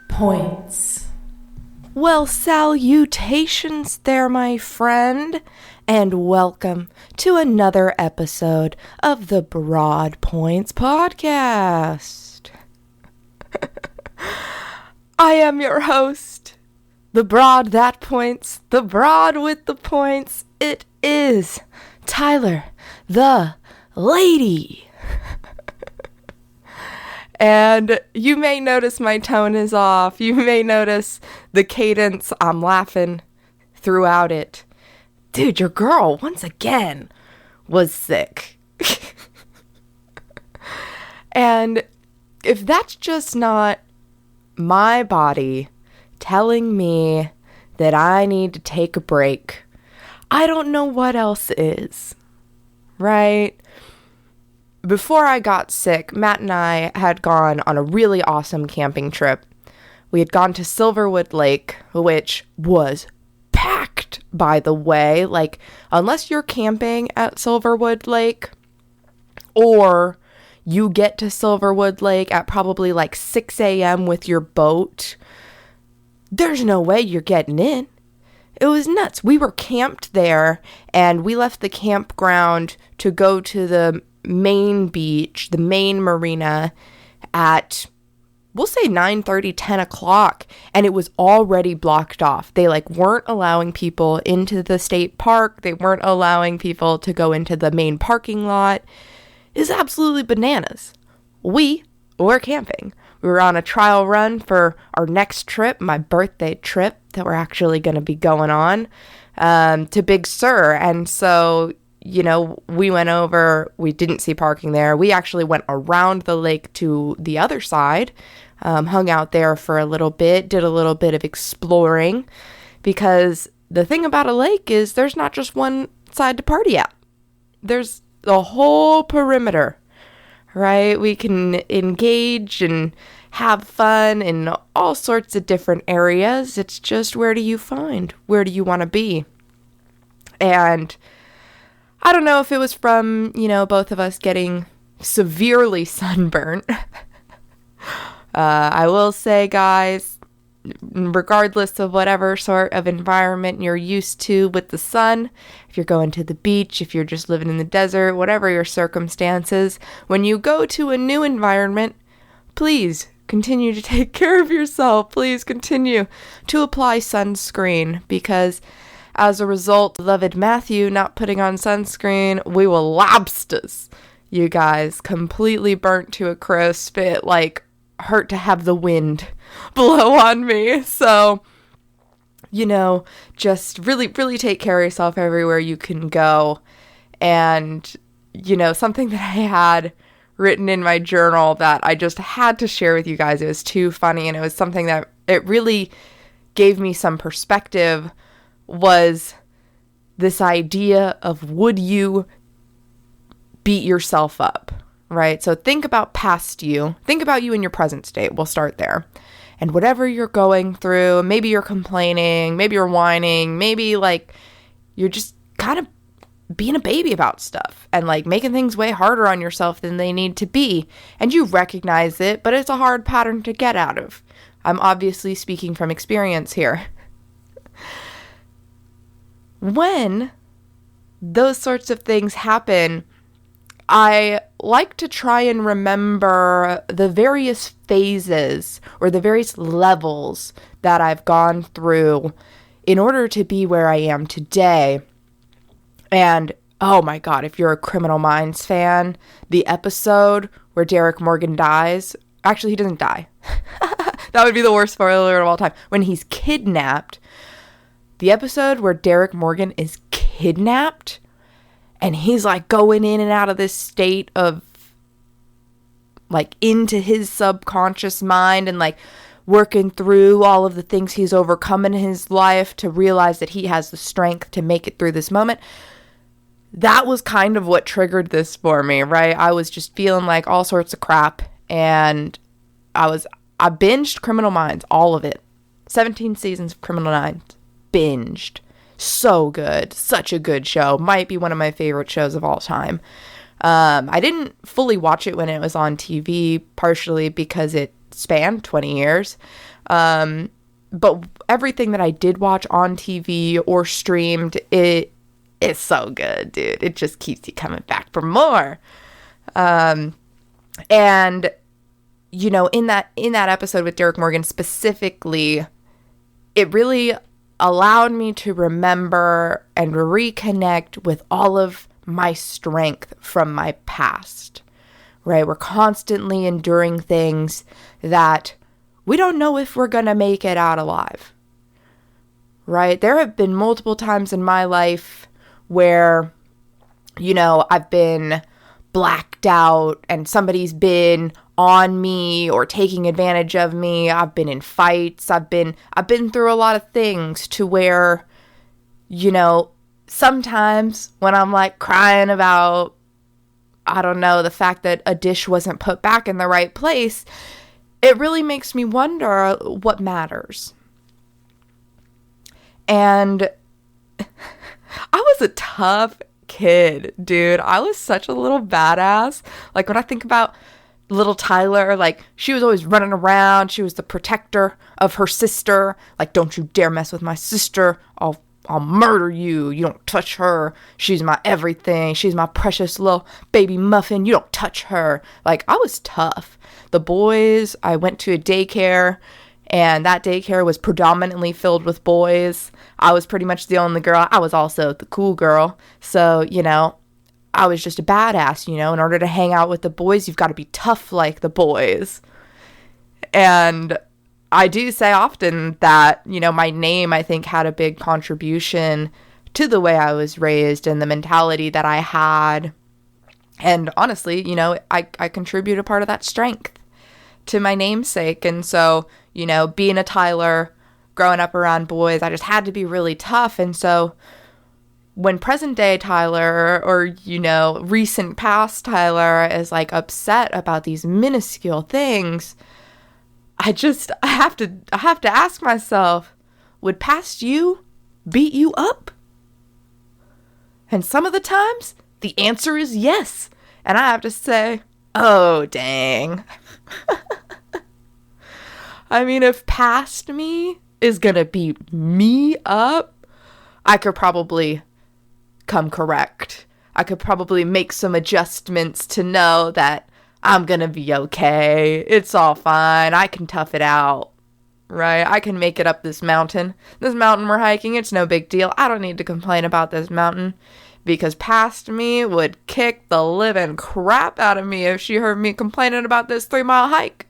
Points. Well, salutations there, my friend, and welcome to another episode of the Broad Points Podcast. I am your host, the broad that points, the broad with the points. It is Tyler, the lady. And you may notice my tone is off. You may notice the cadence. I'm laughing throughout it. Dude, your girl, once again, was sick. And if that's just not my body telling me that I need to take a break, I don't know what else is, right? Before I got sick, Matt and I had gone on a really awesome camping trip. We had gone to Silverwood Lake, which was packed, by the way. Like, unless you're camping at Silverwood Lake, or you get to Silverwood Lake at probably like 6 a.m. with your boat, there's no way you're getting in. It was nuts. We were camped there, and we left the campground to go to the main beach, the main marina at, we'll say 9:30, 10 o'clock, and it was already blocked off. They weren't allowing people into the state park. They weren't allowing people to go into the main parking lot. It's absolutely bananas. We were camping. We were on a trial run for our next trip, my birthday trip that we're actually going to be going on to Big Sur. And so, we went over, we didn't see parking there. We actually went around the lake to the other side, hung out there for a little bit, did a little bit of exploring, because the thing about a lake is there's not just one side to party at. There's the whole perimeter, right? We can engage and have fun in all sorts of different areas. It's just, where do you find? Where do you want to be? And I don't know if it was from, both of us getting severely sunburnt. I will say, guys, regardless of whatever sort of environment you're used to with the sun, if you're going to the beach, if you're just living in the desert, whatever your circumstances, when you go to a new environment, please continue to take care of yourself. Please continue to apply sunscreen, because as a result, beloved Matthew not putting on sunscreen, we were lobsters, you guys, completely burnt to a crisp. It hurt to have the wind blow on me. So, just really, really take care of yourself everywhere you can go. And, something that I had written in my journal that I just had to share with you guys. It was too funny, and it was something that it really gave me some perspective, was this idea of, would you beat yourself up, right? So think about past you. Think about you in your present state. We'll start there. And whatever you're going through, maybe you're complaining, maybe you're whining, maybe you're just kind of being a baby about stuff and making things way harder on yourself than they need to be. And you recognize it, but it's a hard pattern to get out of. I'm obviously speaking from experience here. When those sorts of things happen, I like to try and remember the various phases or the various levels that I've gone through in order to be where I am today. And, oh my God, if you're a Criminal Minds fan, the episode where Derek Morgan dies, actually he doesn't die. That would be the worst spoiler of all time. When he's kidnapped, the episode where Derek Morgan is kidnapped and he's going in and out of this state of into his subconscious mind and working through all of the things he's overcome in his life to realize that he has the strength to make it through this moment. that was kind of what triggered this for me, right? I was just feeling like all sorts of crap, and I binged Criminal Minds, all of it. 17 seasons of Criminal Minds. Binged. So good. Such a good show. Might be one of my favorite shows of all time. I didn't fully watch it when it was on TV, partially because it spanned 20 years. But everything that I did watch on TV or streamed, it is so good, dude. It just keeps you coming back for more. And you know, in that episode with Derek Morgan specifically, it really allowed me to remember and reconnect with all of my strength from my past, right? We're constantly enduring things that we don't know if we're going to make it out alive, right? There have been multiple times in my life where, you know, I've been blacked out and somebody's been on me or taking advantage of me. I've been in fights. I've been through a lot of things to where, you know, sometimes when I'm like crying about, I don't know, the fact that a dish wasn't put back in the right place, it really makes me wonder what matters. And I was a tough kid, dude. I was such a little badass. Like, when I think about little Tyler, like, she was always running around. She was the protector of her sister. Like, don't you dare mess with my sister. I'll murder you. You don't touch her. She's my everything. She's my precious little baby muffin. You don't touch her. Like, I was tough. The boys, I went to a daycare, and that daycare was predominantly filled with boys. I was pretty much the only girl. I was also the cool girl. So, you know, I was just a badass, you know. In order to hang out with the boys, you've got to be tough like the boys. And I do say often that, you know, my name, I think, had a big contribution to the way I was raised and the mentality that I had. And honestly, you know, I contribute a part of that strength to my namesake. And so, you know, being a Tyler, growing up around boys, I just had to be really tough. And so when present day Tyler, or, you know, recent past Tyler, is like upset about these minuscule things, I have to ask myself, would past you beat you up? And some of the times the answer is yes. And I have to say, oh, dang. I mean, if past me is gonna beat me up, I could probably come correct. I could probably make some adjustments to know that I'm gonna be okay. It's all fine. I can tough it out, right? I can make it up this mountain. This mountain we're hiking, it's no big deal. I don't need to complain about this mountain, because past me would kick the living crap out of me if she heard me complaining about this 3-mile hike.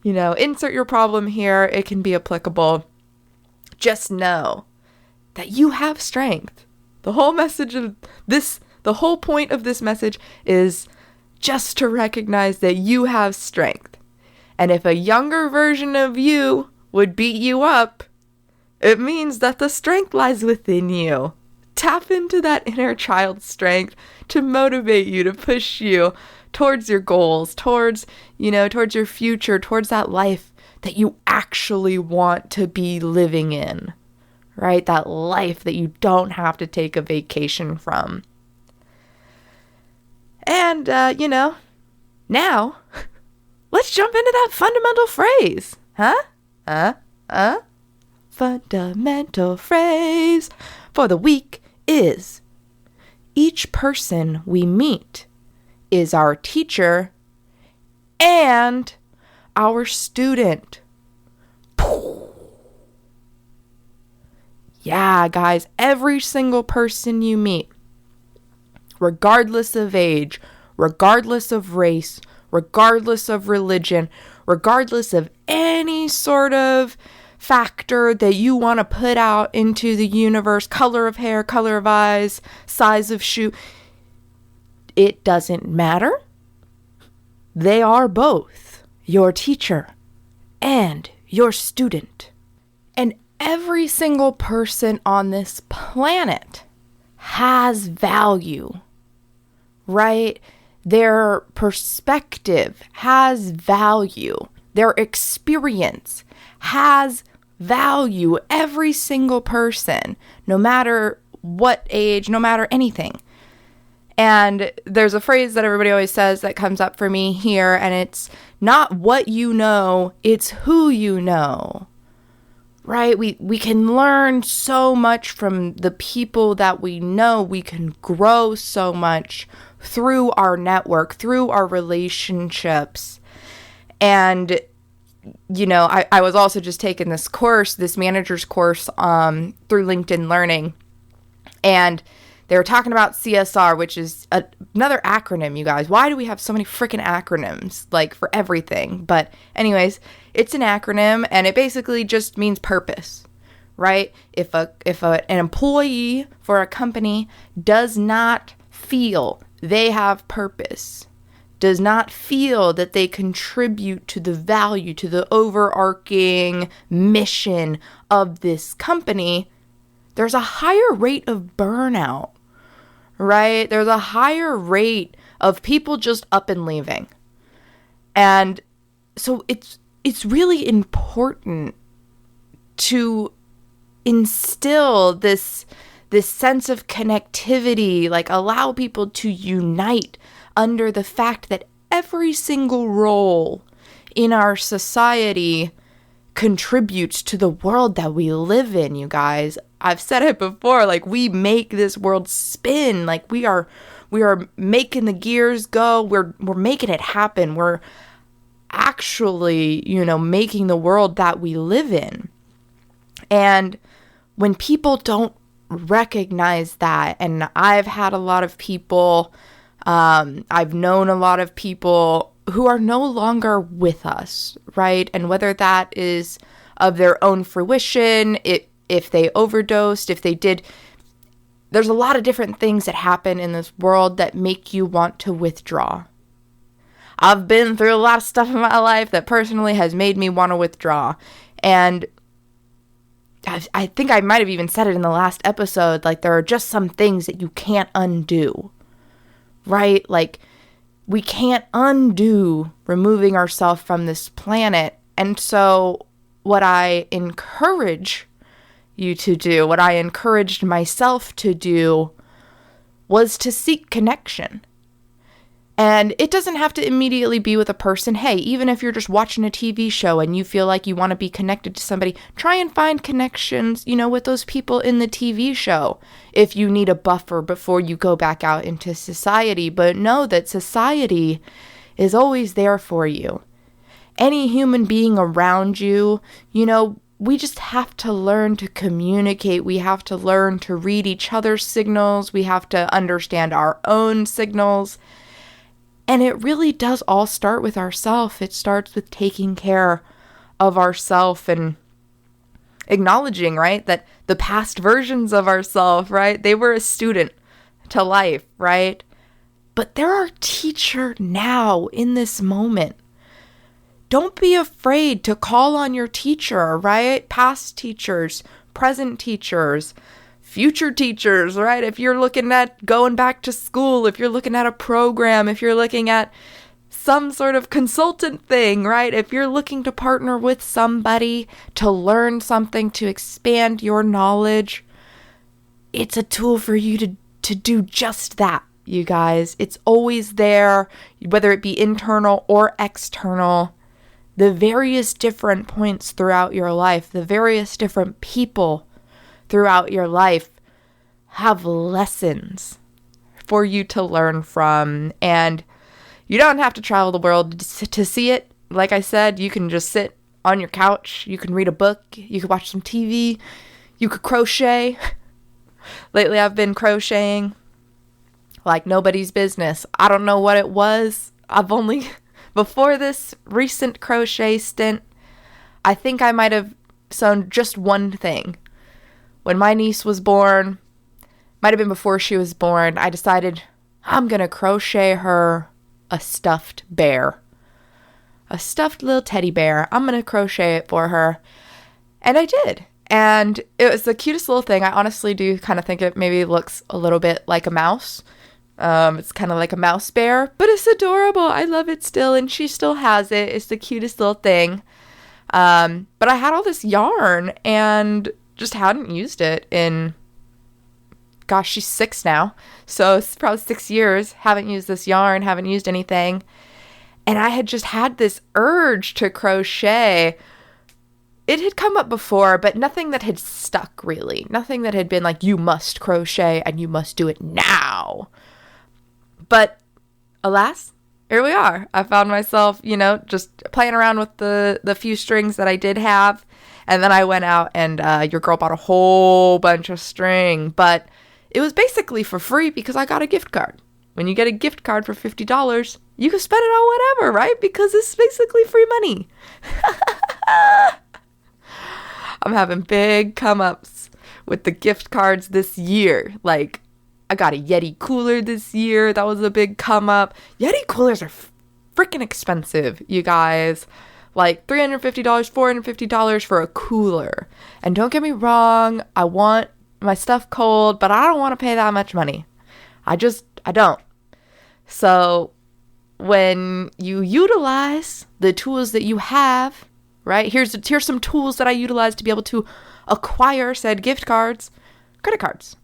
You know, insert your problem here. It can be applicable. Just know that you have strength. The whole point of this message is just to recognize that you have strength. And if a younger version of you would beat you up, it means that the strength lies within you. Tap into that inner child strength to motivate you, to push you towards your goals, towards your future, towards that life that you actually want to be living in, right? That life that you don't have to take a vacation from. And, now, let's jump into that fundamental phrase. Fundamental phrase for the week is: each person we meet is our teacher and our student. Yeah, guys, every single person you meet, regardless of age, regardless of race, regardless of religion, regardless of any sort of factor that you want to put out into the universe, color of hair, color of eyes, size of shoe, it doesn't matter. They are both your teacher and your student. And every single person on this planet has value, right? Their perspective has value. Their experience has value. Every single person, no matter what age, no matter anything. And there's a phrase that everybody always says that comes up for me here, and it's not what you know, it's who you know. Right? We can learn so much from the people that we know. We can grow so much through our network, through our relationships. And, you know, I was also just taking this course, this manager's course through LinkedIn Learning. And they were talking about CSR, which is another acronym, you guys. Why do we have so many freaking acronyms, like, for everything? But anyways, it's an acronym, and it basically just means purpose, right? If an employee for a company does not feel they have purpose, does not feel that they contribute to the value, to the overarching mission of this company, there's a higher rate of burnout. Right? There's a higher rate of people just up and leaving. And so it's really important to instill this sense of connectivity, like allow people to unite under the fact that every single role in our society contributes to the world that we live in, you guys. I've said it before, like, we make this world spin. Like, we are making the gears go. We're making it happen. We're actually, you know, making the world that we live in. And when people don't recognize that, and I've had a lot of people, I've known a lot of people who are no longer with us, right? And whether that is of their own fruition, if they overdosed, if they did, there's a lot of different things that happen in this world that make you want to withdraw. I've been through a lot of stuff in my life that personally has made me want to withdraw. And I think I might have even said it in the last episode, like, there are just some things that you can't undo, right? Like, we can't undo removing ourselves from this planet. And so what I encourage you to do, what I encouraged myself to do, was to seek connection. And it doesn't have to immediately be with a person. Hey, even if you're just watching a TV show and you feel like you want to be connected to somebody, try and find connections, you know, with those people in the TV show if you need a buffer before you go back out into society. But know that society is always there for you. Any human being around you, you know, we just have to learn to communicate. We have to learn to read each other's signals. We have to understand our own signals. And it really does all start with ourselves. It starts with taking care of ourselves and acknowledging, right, that the past versions of ourselves, right, they were a student to life, right? But they're our teacher now in this moment. Don't be afraid to call on your teacher, right? Past teachers, present teachers, future teachers, right? If you're looking at going back to school, if you're looking at a program, if you're looking at some sort of consultant thing, right? If you're looking to partner with somebody to learn something, to expand your knowledge, it's a tool for you to do just that, you guys. It's always there, whether it be internal or external. The various different points throughout your life, the various different people throughout your life have lessons for you to learn from. And you don't have to travel the world to see it. Like I said, you can just sit on your couch. You can read a book. You can watch some TV. You could crochet. Lately, I've been crocheting like nobody's business. I don't know what it was. Before this recent crochet stint, I think I might have sewn just one thing. When my niece was born, might have been before she was born, I decided I'm going to crochet her a stuffed bear. A stuffed little teddy bear. I'm going to crochet it for her. And I did. And it was the cutest little thing. I honestly do kind of think it maybe looks a little bit like a mouse. It's kind of like a mouse bear, but it's adorable. I love it still, and she still has it. It's the cutest little thing. But I had all this yarn and just hadn't used it in, gosh, she's 6 now. So it's probably 6 years. Haven't used this yarn, haven't used anything. And I had just had this urge to crochet. It had come up before, but nothing that had stuck, really. Nothing that had been like, you must crochet and you must do it now. But alas, here we are. I found myself, just playing around with the few strings that I did have. And then I went out and your girl bought a whole bunch of string. But it was basically for free because I got a gift card. When you get a gift card for $50, you can spend it on whatever, right? Because it's basically free money. I'm having big come-ups with the gift cards this year. Like, I got a Yeti cooler this year. That was a big come-up. Yeti coolers are freaking expensive, you guys. Like, $350, $450 for a cooler. And don't get me wrong, I want my stuff cold, but I don't want to pay that much money. I don't. So, when you utilize the tools that you have, right? Here's some tools that I utilize to be able to acquire said gift cards. Credit cards.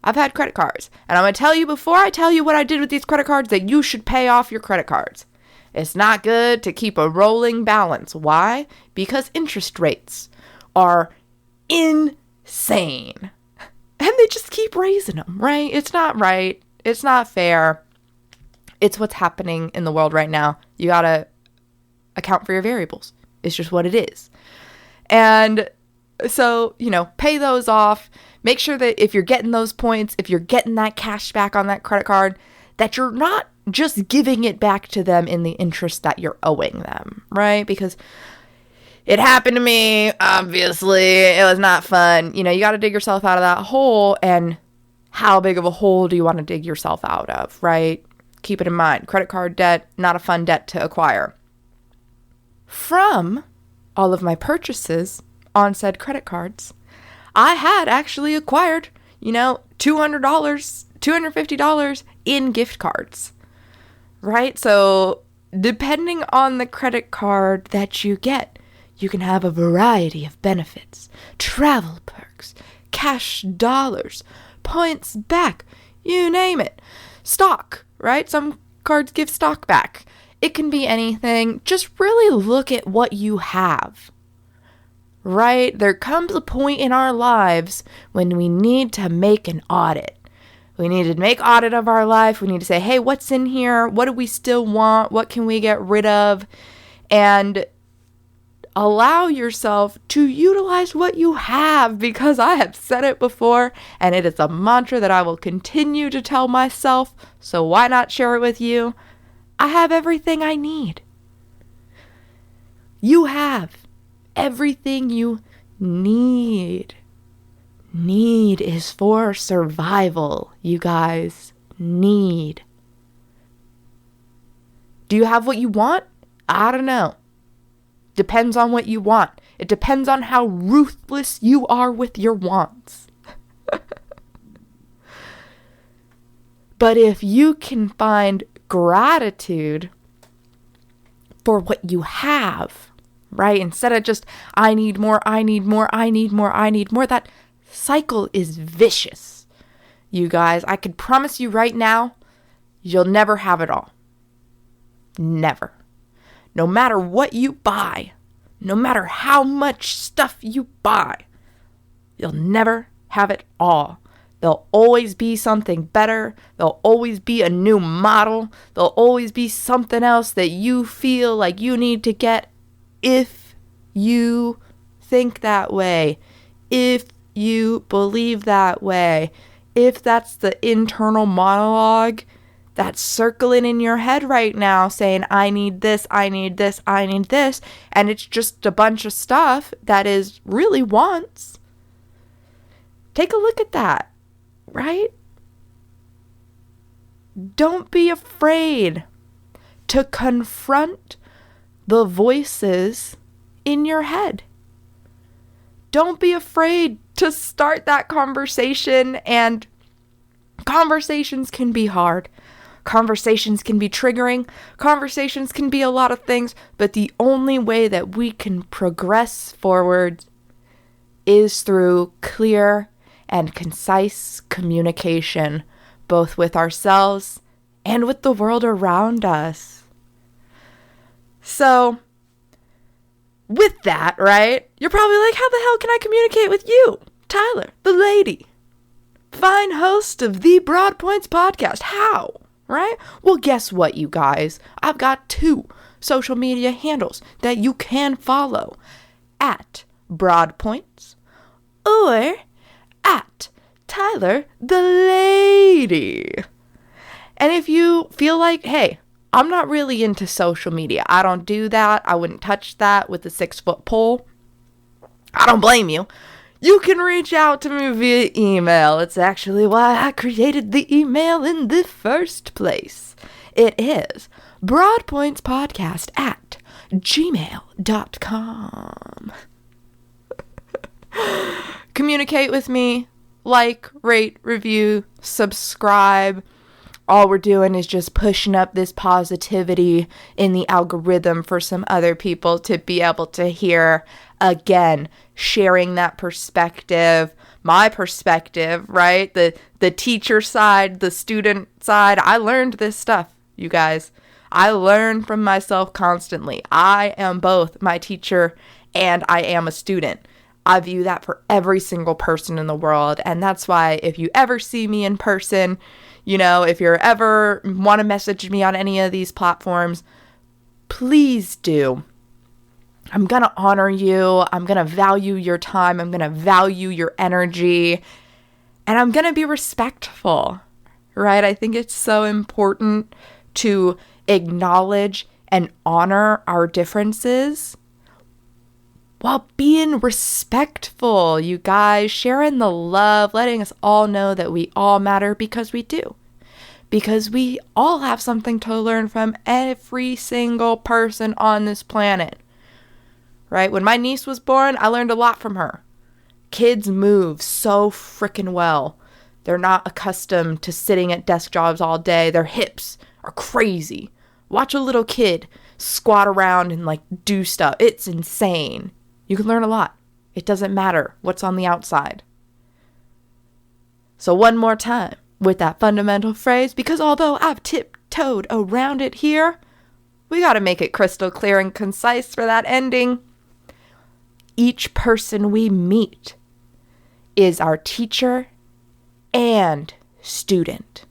I've had credit cards. And I'm going to tell you before I tell you what I did with these credit cards that you should pay off your credit cards. It's not good to keep a rolling balance. Why? Because interest rates are insane. And they just keep raising them, right? It's not right. It's not fair. It's what's happening in the world right now. You got to account for your variables. It's just what it is. And so, pay those off. Make sure that if you're getting those points, if you're getting that cash back on that credit card, that you're not just giving it back to them in the interest that you're owing them, right? Because it happened to me, obviously. It was not fun. You got to dig yourself out of that hole. And how big of a hole do you want to dig yourself out of, right? Keep it in mind. Credit card debt, not a fun debt to acquire. From all of my purchases on said credit cards, I had actually acquired, $200, $250 in gift cards, right? So depending on the credit card that you get, you can have a variety of benefits, travel perks, cash dollars, points back, you name it. Stock, right? Some cards give stock back. It can be anything. Just really look at what you have, right? There comes a point in our lives when we need to make an audit. We need to make audit of our life. We need to say, hey, what's in here? What do we still want? What can we get rid of? And allow yourself to utilize what you have, because I have said it before and it is a mantra that I will continue to tell myself. So why not share it with you? I have everything I need. You have everything you need. Need is for survival, you guys. Need. Do you have what you want? I don't know. Depends on what you want. It depends on how ruthless you are with your wants. But if you can find gratitude for what you have, right? Instead of just, I need more, I need more, I need more, I need more. That cycle is vicious. You guys, I could promise you right now, you'll never have it all. Never. No matter what you buy, no matter how much stuff you buy, you'll never have it all. There'll always be something better. There'll always be a new model. There'll always be something else that you feel like you need to get if you think that way, if you believe that way, if that's the internal monologue that's circling in your head right now saying, I need this, I need this, I need this, and it's just a bunch of stuff that is really wants. Take a look at that, right? Don't be afraid to confront the voices in your head. don't be afraid to start that conversation. And conversations can be hard. Conversations can be triggering. Conversations can be a lot of things. But the only way that we can progress forward is through clear and concise communication, both with ourselves and with the world around us. So, with that, right, you're probably like, how the hell can I communicate with you, Tyler, the lady, fine host of the Broad Points podcast? How? Right? Well, guess what, you guys? I've got 2 social media handles that you can follow. At Broad Points or at Tyler the Lady. And if you feel like, hey, I'm not really into social media, I don't do that, I wouldn't touch that with a 6-foot pole, I don't blame you. You can reach out to me via email. It's actually why I created the email in the first place. It is broadpointspodcast@gmail.com. Communicate with me. Like, rate, review, subscribe. All we're doing is just pushing up this positivity in the algorithm for some other people to be able to hear. Again, sharing that perspective, my perspective, right? The teacher side, the student side. I learned this stuff, you guys. I learn from myself constantly. I am both my teacher and I am a student. I view that for every single person in the world. And that's why if you ever see me in person, you know, if you're ever want to message me on any of these platforms, please do. I'm going to honor you. I'm going to value your time. I'm going to value your energy. And I'm going to be respectful, right? I think it's so important to acknowledge and honor our differences while being respectful, you guys, sharing the love, letting us all know that we all matter, because we do. Because we all have something to learn from every single person on this planet. Right? When my niece was born, I learned a lot from her. Kids move so freaking well. They're not accustomed to sitting at desk jobs all day. Their hips are crazy. Watch a little kid squat around and like do stuff. It's insane. You can learn a lot. It doesn't matter what's on the outside. So one more time with that fundamental phrase, because although I've tiptoed around it here, we got to make it crystal clear and concise for that ending. Each person we meet is our teacher and student.